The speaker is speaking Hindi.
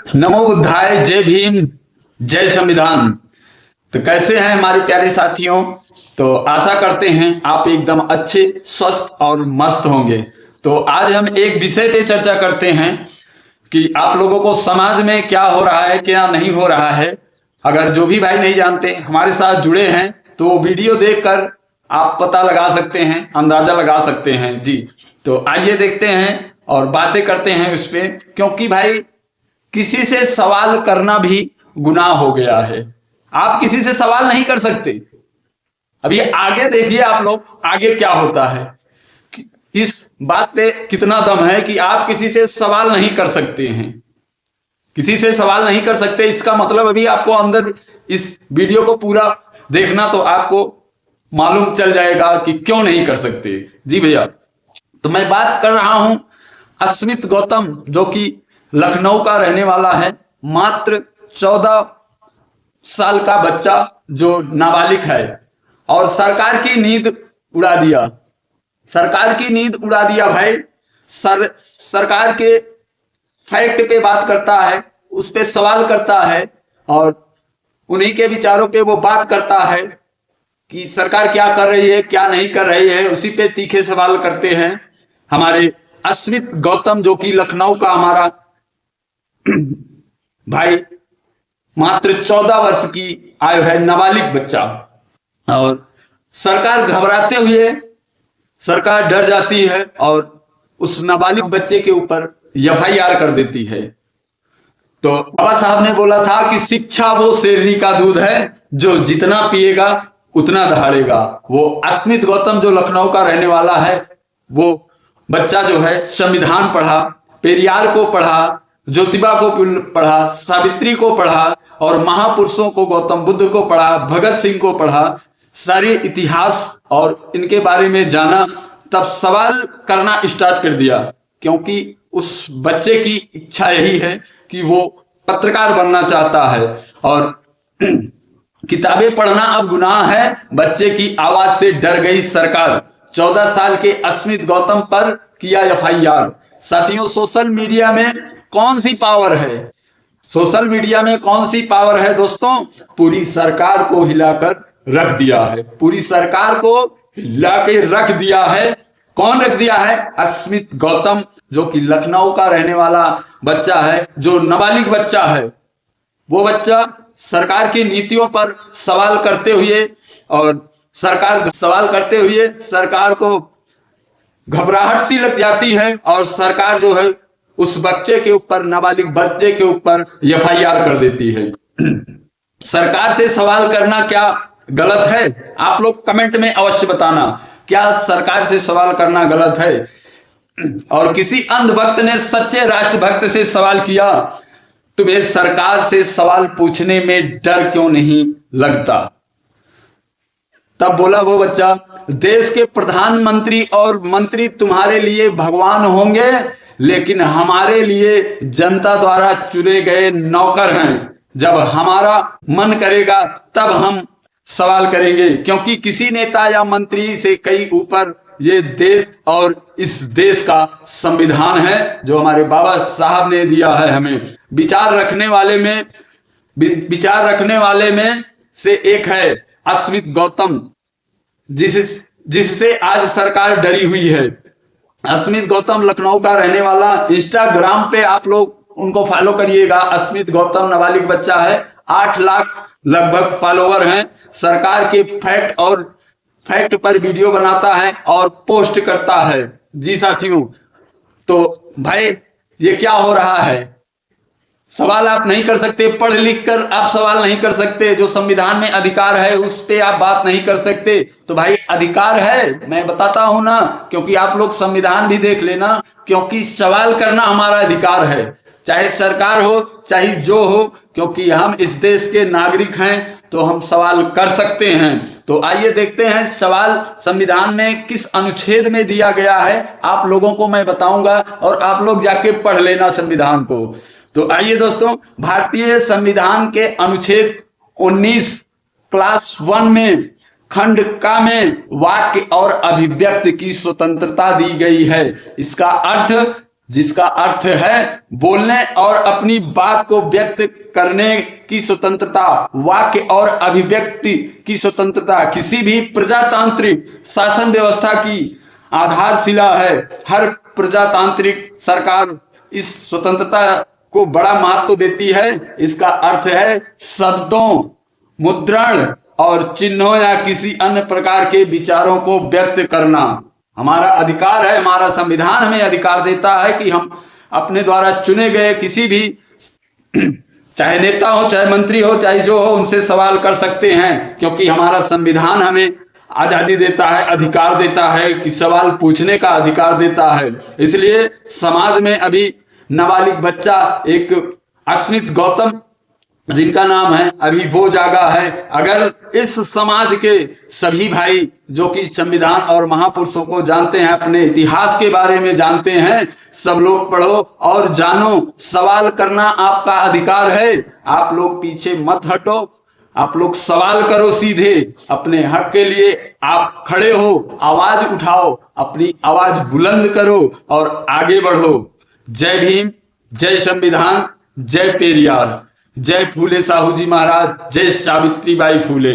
नमो बुद्धाय, जय भीम, जय संविधान। तो कैसे हैं हमारे प्यारे साथियों। तो आशा करते हैं आप एकदम अच्छे, स्वस्थ और मस्त होंगे। तो आज हम एक विषय पे चर्चा करते हैं कि आप लोगों को समाज में क्या हो रहा है, क्या नहीं हो रहा है। अगर जो भी भाई नहीं जानते, हमारे साथ जुड़े हैं, तो वीडियो देखकर आप पता लगा सकते हैं, अंदाजा लगा सकते हैं जी। तो आइए देखते हैं और बातें करते हैं उस पे, क्योंकि भाई किसी से सवाल करना भी गुनाह हो गया है। आप किसी से सवाल नहीं कर सकते। अभी आगे देखिए आप लोग, आगे क्या होता है। इस बात पे कितना दम है कि आप किसी से सवाल नहीं कर सकते हैं। किसी से सवाल नहीं कर सकते, इसका मतलब अभी आपको अंदर इस वीडियो को पूरा देखना तो आपको मालूम चल जाएगा कि क्यों नहीं कर सकते। जी भैया, तो मैं बात कर रहा हूं अस्मित गौतम, जो कि लखनऊ का रहने वाला है। मात्र 14 साल का बच्चा जो नाबालिग है, और सरकार की नींद उड़ा दिया। सरकार की नींद उड़ा दिया भाई। सरकार के फैक्ट पे बात करता है, उस पे सवाल करता है, और उन्हीं के विचारों पे वो बात करता है कि सरकार क्या कर रही है, क्या नहीं कर रही है। उसी पे तीखे सवाल करते हैं हमारे अस्मित गौतम, जो कि लखनऊ का हमारा भाई, मात्र 14 वर्ष की आयु है, नाबालिग बच्चा। और सरकार घबराते हुए, सरकार डर जाती है और उस नाबालिग बच्चे के ऊपर एफआईआर कर देती है। तो बाबा साहब ने बोला था कि शिक्षा वो शेरनी का दूध है, जो जितना पिएगा उतना दहाड़ेगा। वो अस्मित गौतम जो लखनऊ का रहने वाला है, वो बच्चा जो है संविधान पढ़ा, पेरियार को पढ़ा, ज्योतिबा को पढ़ा, सावित्री को पढ़ा, और महापुरुषों को, गौतम बुद्ध को पढ़ा, भगत सिंह को पढ़ा, सारे इतिहास और इनके बारे में जाना। तब सवाल करना स्टार्ट कर दिया, क्योंकि उस बच्चे की इच्छा यही है कि वो पत्रकार बनना चाहता है। और किताबें पढ़ना अब गुनाह है। बच्चे की आवाज से डर गई सरकार। 14 साल के अस्मित गौतम पर किया एफआईआर। साथियों, सोशल मीडिया में कौन सी पावर है? सोशल मीडिया में कौन सी पावर है दोस्तों? पूरी सरकार को हिलाकर रख दिया है। पूरी सरकार को हिला के रख दिया है। कौन रख दिया है? अस्मित गौतम, जो कि लखनऊ का रहने वाला बच्चा है, जो नाबालिग बच्चा है। वो बच्चा सरकार की नीतियों पर सवाल करते हुए, और सरकार सवाल करते हुए सरकार को घबराहट सी लग जाती है, और सरकार जो है उस बच्चे के ऊपर, नाबालिग बच्चे के ऊपर एफआईआर कर देती है। सरकार से सवाल करना क्या गलत है? आप लोग कमेंट में अवश्य बताना, क्या सरकार से सवाल करना गलत है? और किसी अंधभक्त ने सच्चे राष्ट्रभक्त से सवाल किया, तुम्हें सरकार से सवाल पूछने में डर क्यों नहीं लगता? तब बोला वो बच्चा, देश के प्रधानमंत्री और मंत्री तुम्हारे लिए भगवान होंगे, लेकिन हमारे लिए जनता द्वारा चुने गए नौकर हैं। जब हमारा मन करेगा तब हम सवाल करेंगे, क्योंकि किसी नेता या मंत्री से कई ऊपर ये देश और इस देश का संविधान है, जो हमारे बाबा साहब ने दिया है हमें। विचार रखने वाले में से एक है अस्मित गौतम, जिससे आज सरकार डरी हुई है। अस्मित गौतम लखनऊ का रहने वाला। इंस्टाग्राम पे आप लोग उनको फॉलो करिएगा। अस्मित गौतम नाबालिग बच्चा है, 8 लाख लगभग फॉलोवर हैं। सरकार के फैक्ट पर वीडियो बनाता है और पोस्ट करता है। जी साथियों, तो भाई ये क्या हो रहा है? सवाल आप नहीं कर सकते, पढ़ लिख कर आप सवाल नहीं कर सकते। जो संविधान में अधिकार है उस पे आप बात नहीं कर सकते। तो भाई अधिकार है, मैं बताता हूं ना, क्योंकि आप लोग संविधान भी देख लेना, क्योंकि सवाल करना हमारा अधिकार है, चाहे सरकार हो चाहे जो हो, क्योंकि हम इस देश के नागरिक हैं, तो हम सवाल कर सकते हैं। तो आइए देखते हैं सवाल संविधान में किस अनुच्छेद में दिया गया है। आप लोगों को मैं बताऊंगा और आप लोग जाके पढ़ लेना संविधान को। तो आइए दोस्तों, भारतीय संविधान के अनुच्छेद 19 क्लास 1 में खंड का में वाक्य और अभिव्यक्ति की स्वतंत्रता दी गई है। इसका अर्थ जिसका अर्थ है बोलने और अपनी बात को व्यक्त करने की स्वतंत्रता, वाक्य और अभिव्यक्ति की स्वतंत्रता किसी भी प्रजातांत्रिक शासन व्यवस्था की आधारशिला है। हर प्रजातांत्रिक सरकार इस स्वतंत्रता को बड़ा महत्व देती है। इसका अर्थ है शब्दों, मुद्रण और चिन्हों या किसी अन्य प्रकार के विचारों को व्यक्त करना हमारा अधिकार है। हमारा संविधान हमें अधिकार देता है कि हम अपने द्वारा चुने गए किसी भी चाहे नेता हो, चाहे मंत्री हो, चाहे जो हो, उनसे सवाल कर सकते हैं, क्योंकि हमारा संविधान हमें आजादी देता है, अधिकार देता है कि सवाल पूछने का अधिकार देता है। इसलिए समाज में अभी नाबालिग बच्चा एक अस्मित गौतम जिनका नाम है, अभी वो जागा है। अगर इस समाज के सभी भाई जो कि संविधान और महापुरुषों को जानते हैं, अपने इतिहास के बारे में जानते हैं, सब लोग पढ़ो और जानो। सवाल करना आपका अधिकार है। आप लोग पीछे मत हटो, आप लोग सवाल करो सीधे अपने हक के लिए। आप खड़े हो, आवाज उठाओ, अपनी आवाज बुलंद करो और आगे बढ़ो। जय भीम, जय संविधान, जय पेरियार, जय फूले साहू जी महाराज, जय सावित्रीबाई फूले।